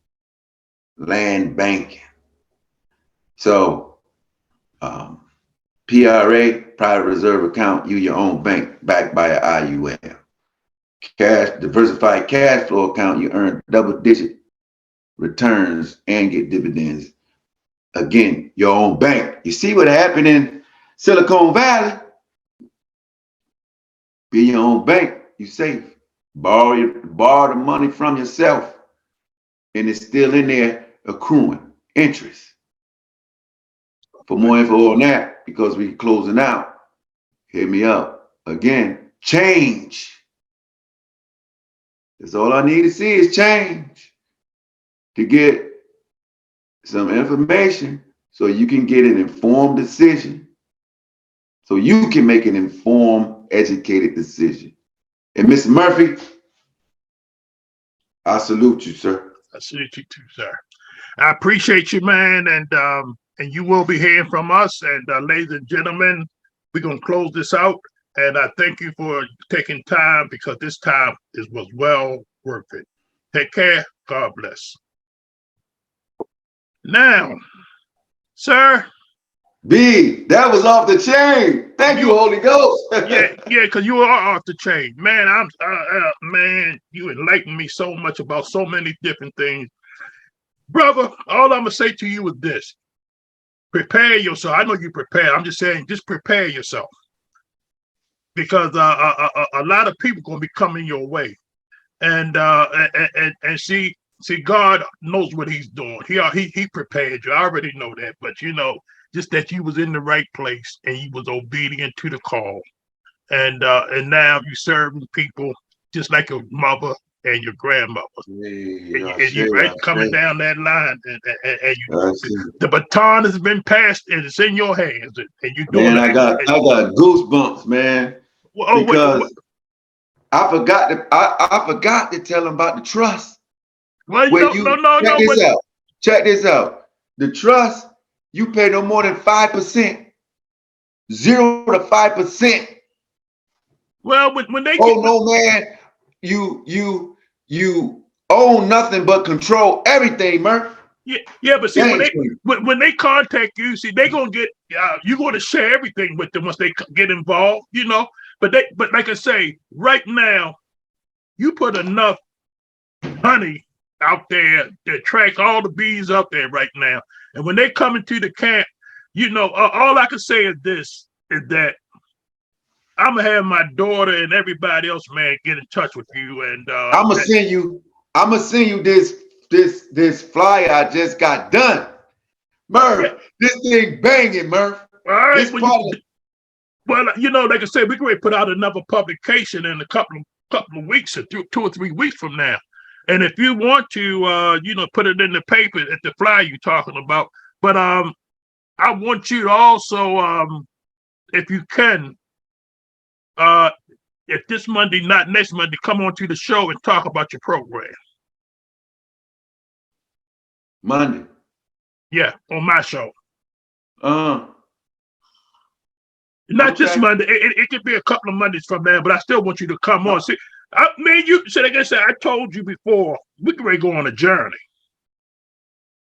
land banking. So PRA, private reserve account, you your own bank backed by an IUL. Diversified cash flow account, you earn double-digit returns and get dividends. Again, your own bank. You see what happened in Silicon Valley? Be your own bank, you safe. Borrow the money from yourself, and it's still in there accruing interest. For more info on that, because we're closing out, hit me up. Again, change. That's all I need to see is change to get some information so you can get an informed decision, so you can make an informed, educated decision. And Mr. Murphy, I salute you, sir. I salute you too, sir. I appreciate you, man, and you will be hearing from us. And ladies and gentlemen, we're gonna close this out. And I thank you for taking time, because this time was well worth it. Take care. God bless. Now, sir. B, that was off the chain. Thank you, Holy Ghost. yeah, because you are off the chain, man. Man, you enlightened me so much about so many different things, brother. All I'm gonna say to you is this: prepare yourself. I know you prepare. I'm just saying, just prepare yourself, because a lot of people gonna be coming your way, and see, God knows what He's doing. He prepared you. I already know that, but just that you was in the right place and you was obedient to the call, and now you serving people just like your mother and your grandmother. And you right coming down that line, and the baton has been passed and it's in your hands, and you doing. Man, I got goosebumps, man. Because I forgot to tell them about the trust. Well, Check this out. The trust, you pay no more than 5%, 0 to 5%. Well, when they man, you own nothing but control everything, Murph. Yeah, but see, when they contact you, see, they gonna get you're gonna share everything with them once they get involved, But like I say, right now, you put enough honey out there to attract all the bees up there right now. And when they come into the camp, all I can say is this: is that I'm gonna have my daughter and everybody else, man, get in touch with you, and I'm gonna send you this flyer I just got done, Murph. Yeah. This thing banging, Murph. All right. Well, like I said, we're going to put out another publication in a couple of weeks, or 2 or 3 weeks from now. And if you want to, put it in the paper at the flyer you're talking about. But I want you to also, if you can, if this Monday, not next Monday, come on to the show and talk about your program. Monday. Yeah, on my show. Not just Monday. It could be a couple of Mondays from now, but I still want you to come on. See, like I said, I told you before, we can go on a journey.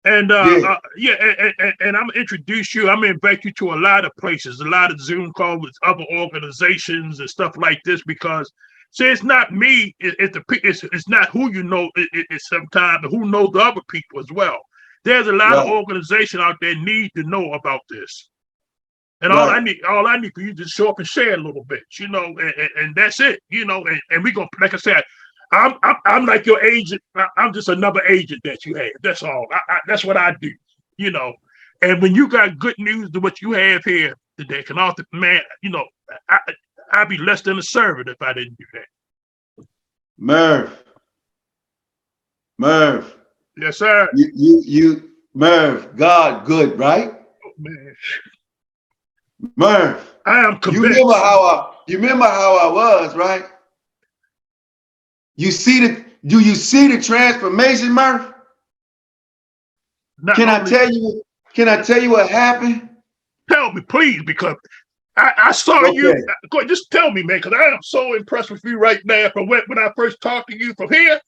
And and I'm gonna introduce you. I'm gonna invite you to a lot of places, a lot of Zoom calls with other organizations and stuff like this, because see, it's not me. It's not who you know. It's sometimes who knows the other people as well. There's a lot of organizations out there need to know about this. And all I need for you to show up and share a little bit, and that's it, and we gonna, like I said, I'm like your agent. I'm just another agent that you have. That's all. That's what I do, And when you got good news to what you have here today, can also, man, I'd be less than a servant if I didn't do that. Murph. Yes, sir. You, Murph. God, good, right? Oh, man. Murph, I am convinced. You remember how I was, right? Do you see the transformation, Murph? Can I tell you what happened? Tell me, please, because I saw you. Okay, Go ahead, just tell me, man, because I am so impressed with you right now from when I first talked to you from here.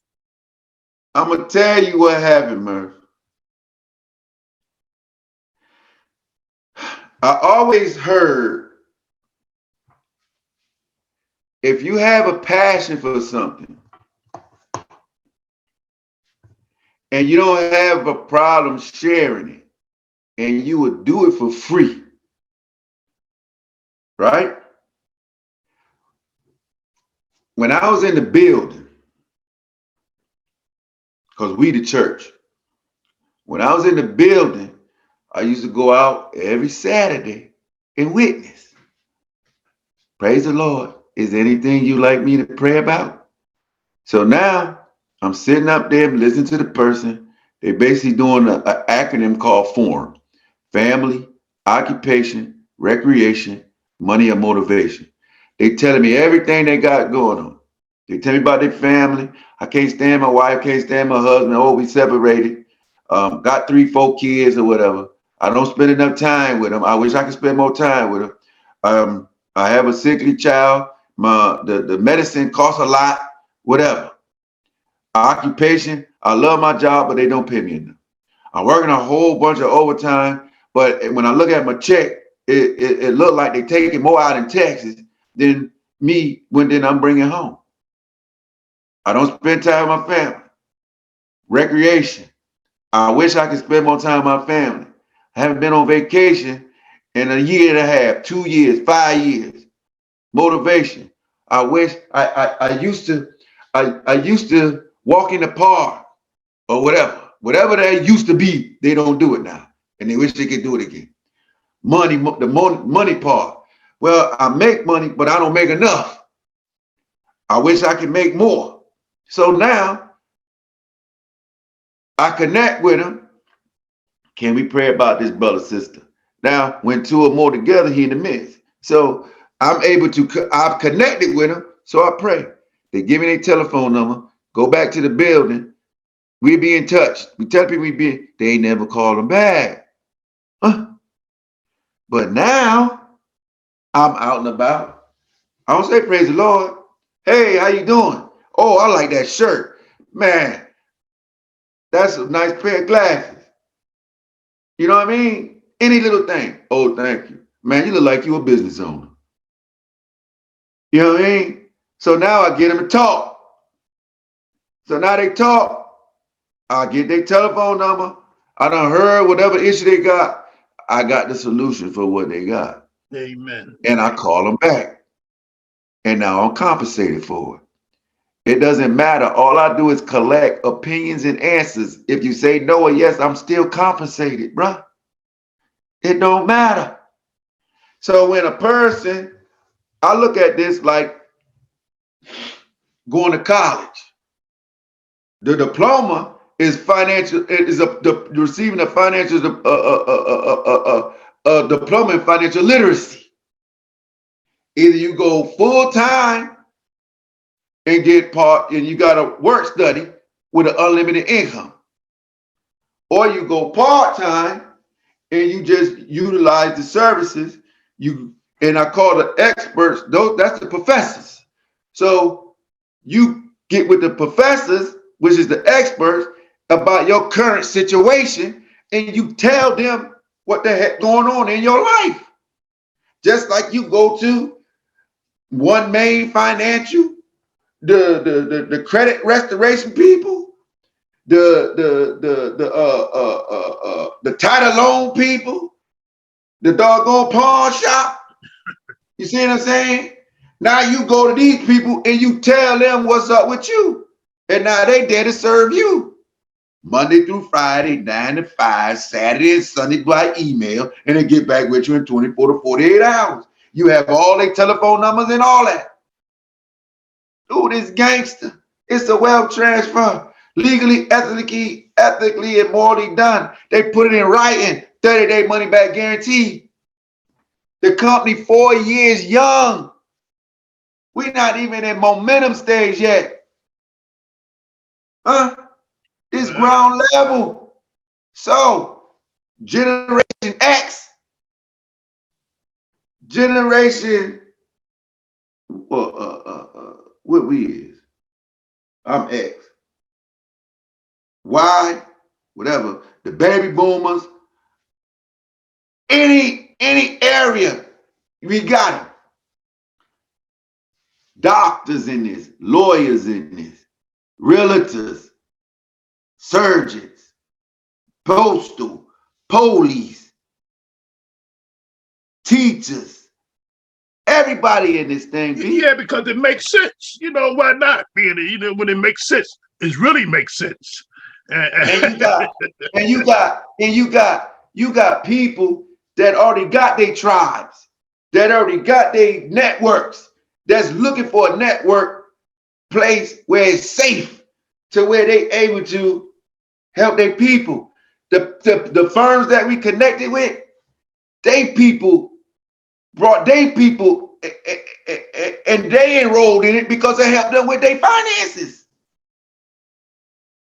I'm gonna tell you what happened, Murph. I always heard if you have a passion for something and you don't have a problem sharing it, and you would do it for free, right? When I was in the building, because we the church, when I was in the building, I used to go out every Saturday and witness. Praise the Lord. Is there anything you like me to pray about? So now I'm sitting up there listening to the person. They basically doing an acronym called FORM: family, occupation, recreation, money, or motivation. They telling me everything they got going on. They tell me about their family. I can't stand my wife, can't stand my husband. Oh, we separated. Got 3, 4 kids or whatever. I don't spend enough time with them. I wish I could spend more time with them. I have a sickly child. The medicine costs a lot. Whatever. Occupation. I love my job, but they don't pay me enough. I'm working a whole bunch of overtime, but when I look at my check, it looked like they're taking more out in taxes than me then I'm bringing home. I don't spend time with my family. Recreation. I wish I could spend more time with my family. I haven't been on vacation in a year and a half, 2 years, 5 years. Motivation. I wish I used to walk in the park or whatever. Whatever that used to be, they don't do it now. And they wish they could do it again. Money part. Well, I make money, but I don't make enough. I wish I could make more. So now I connect with them. Can we pray about this, brother, sister? Now, when two or more together, he in the midst. So I'm able to, I've connected with them. So I pray. They give me their telephone number, go back to the building. We be in touch. We tell people they ain't never call them back. Huh? But now I'm out and about. I don't say praise the Lord. Hey, how you doing? Oh, I like that shirt. Man, that's a nice pair of glasses. You know what I mean? Any little thing. Oh, thank you. Man, you look like you a business owner. You know what I mean? So now I get them to talk. So now they talk. I get their telephone number. I done heard whatever issue they got. I got the solution for what they got. Amen. And I call them back. And now I'm compensated for it. It doesn't matter. All I do is collect opinions and answers. If you say no or yes, I'm still compensated, bruh. It don't matter. So when a person, I look at this like going to college. The diploma is financial. It is receiving a financial diploma in financial literacy. Either you go full time and get part, and you got a work study with an unlimited income, or you go part time and you just utilize the services. And I call the experts, that's the professors. So you get with the professors, which is the experts, about your current situation, and you tell them what the heck going on in your life. Just like you go to One Main Financial, the credit restoration people, the title loan people, the doggone pawn shop. You see what I'm saying? Now you go to these people and you tell them what's up with you. And now they there to serve you. Monday through Friday, 9 to 5, Saturday and Sunday by email, and they get back with you in 24 to 48 hours. You have all their telephone numbers and all that. Ooh, this gangster. It's a wealth transfer. Legally, ethically, and morally done. They put it in writing, 30-day money back guarantee. The company 4 years young. We're not even in momentum stage yet. Huh? It's ground level. So, Generation X, generation, what we is. I'm X. Y, whatever. The baby boomers. Any area, we got them. Doctors in this, lawyers in this, realtors, surgeons, postal, police, teachers, everybody in this thing. Yeah, because it makes sense. You know, why not? Being, when it makes sense, it really makes sense. And you got people that already got their tribes, that already got their networks, that's looking for a network place where it's safe to where they able to help their people. The firms that we connected with, they people brought their people and they enrolled in it because they helped them with their finances.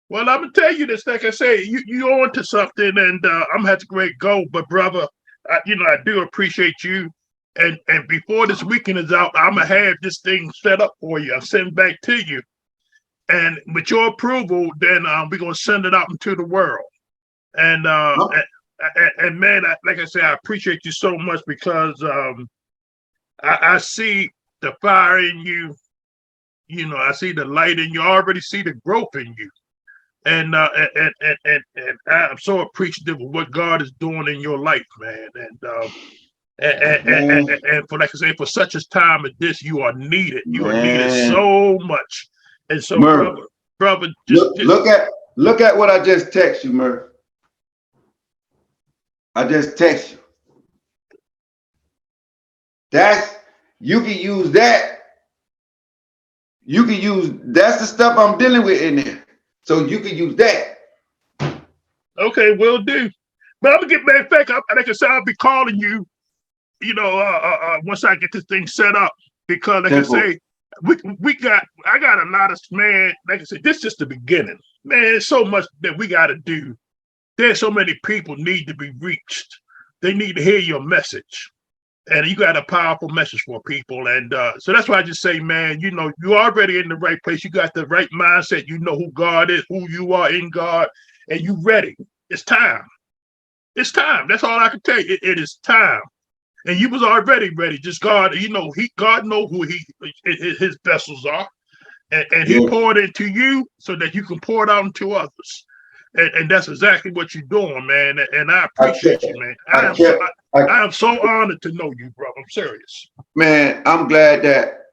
Well, I'm gonna tell you this, like I say, you on to something, and I'm gonna have to go. But brother, I do appreciate you. And before this weekend is out, I'm gonna have this thing set up for you. I'll send it back to you, and with your approval, then we're gonna send it out into the world. And man, like I said, I appreciate you so much because I see the fire in you. I see the light in you. I already see the growth in you. And I'm so appreciative of what God is doing in your life, man. And for, like I say, for such a time as this, you are needed. You are needed so much. And so, Murph, brother, look at what I just text you, Murph. I just text you. You can use that. That's the stuff I'm dealing with in there. So you can use that. Okay, will do. But I'm gonna get back. Like I said, I'll be calling you. Once I get this thing set up, because like Simple. I say, I got a lot of, man. Like I said, this is just the beginning, man. There's so much that we got to do. There's so many people need to be reached. They need to hear your message, and you got a powerful message for people. And so that's why I just say, man, you're already in the right place. You got the right mindset. You know who God is, who you are in God, and you ready. It's time. It's time. That's all I can tell you. It is time. And you was already ready. Just God, God know who his vessels are, and he poured into you so that you can pour it out into others. And that's exactly what you're doing, man. And I appreciate you, man. I am so honored to know you, bro. I'm serious. Man, I'm glad that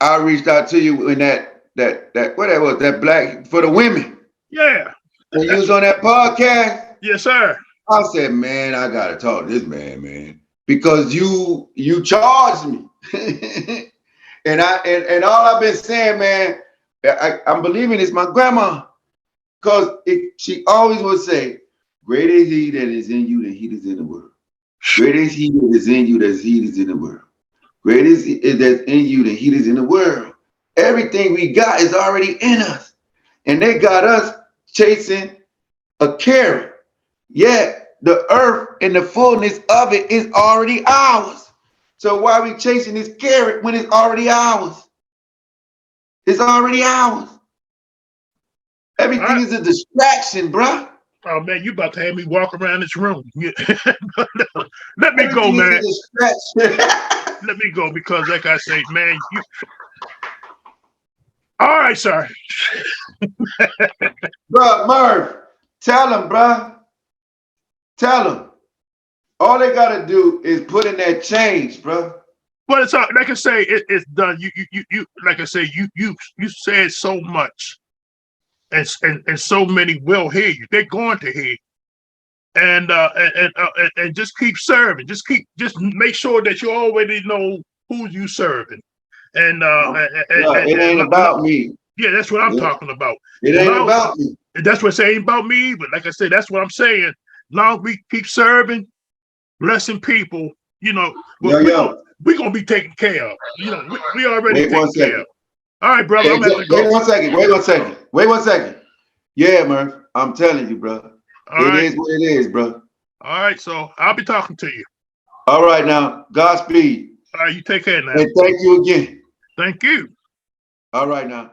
I reached out to you in that what that was, that Black for the Women. Yeah. When you was on that podcast. Yes, sir. I said, man, I gotta talk to this man. Because you charged me. and all I've been saying, man, I'm believing it's my grandma. Because she always would say, greater is he that is in you than he that is in the world. Greater is he that is in you than he that is in the world. Greater is he that's in you than he that is in the world. Everything we got is already in us. And they got us chasing a carrot. Yet the earth and the fullness of it is already ours. So why are we chasing this carrot when it's already ours? It's already ours. Everything is a distraction, bruh. Oh man, you about to have me walk around this room. Let me go, man. Let me go because, like I say, man, you. All right, sir. Bruh, Merv, tell him, bruh. Tell them. All they gotta do is put in that change, bro. But it's like I say, it's done. You like I say, you said so much, and so many will hear you. They're going to hear you, and just keep serving. Just make sure that you already know who you serving. And it ain't about me. Yeah, that's what I'm talking about. It ain't about me. That's what saying about me. But like I said, that's what I'm saying. Long as we keep serving, blessing people, we're gonna be taken care of. We already taken care of. All right, brother. I'm gonna have to go. Wait one second. Yeah, man. I'm telling you, bro. It is what it is, bro. All right, so I'll be talking to you. All right now. Godspeed. All right, you take care now. And thank you again. Thank you. All right now.